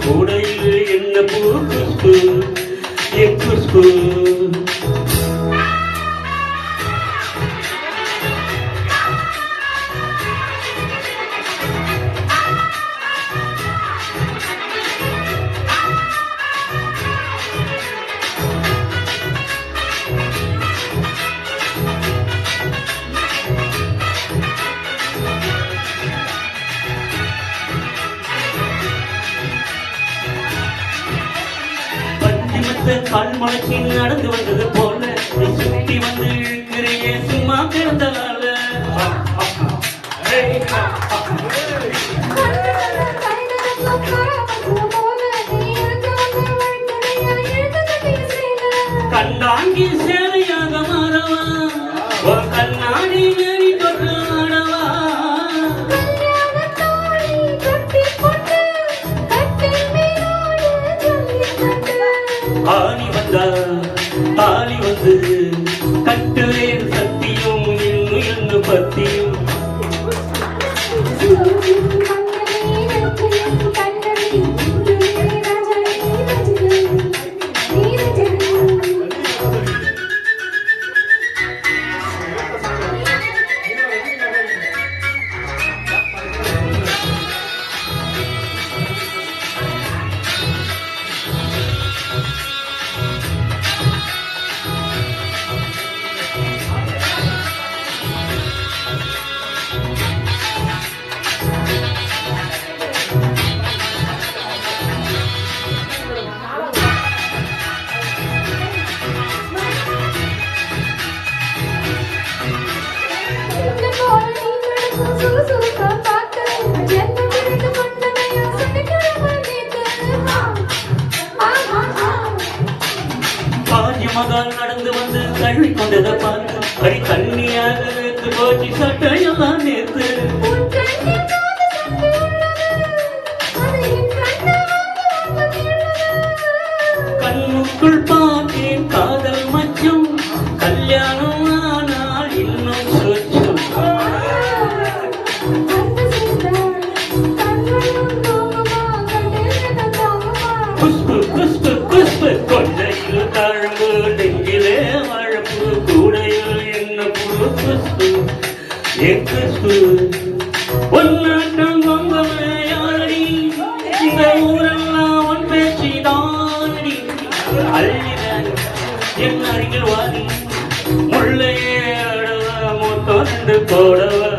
கூடையில் என்ன பூ குஷ்பு என் குஷ்பு கால் மலைக்கு நடந்து வந்தது போல சுத்தி வந்து இழுக்கிறையே சும்மா கிடந்ததால கண்டாங்கி சேவையாக மாறவா கண்ணாடி நேரி தொட்டு ஆடவா ஆணி வந்தா தாலி வந்து கட்டுவேன் சத்தியும் இன்னும் பத்தியும் மகால் நடந்து வந்து கழுவி கொண்டதை பார்த்து அடி தண்ணியாக நேற்று போச்சு சட்டையெல்லாம் நேற்று கண்ணுக்குள் பார்த்தேன் காதல் மச்சம் கல்யாணம் ஆனால் இன்னும் சொச்சம் குஷ்பு குஷ்பு குஷ்பு கொண்டையில் தாழம்பு நெஞ்சிலே வழப்பு கூடையில் என்ன புழு குஷ்பு என் குஷ்பு ஒன்னாட்டம் பொங்கமே யாரடி இந்த ஊரெல்லாம் ஒன் பேச்சிதானடி அள்ளிதான் என் அருகில் வாரி முள்ளையே அடவா மூத்தொண்டு போடவா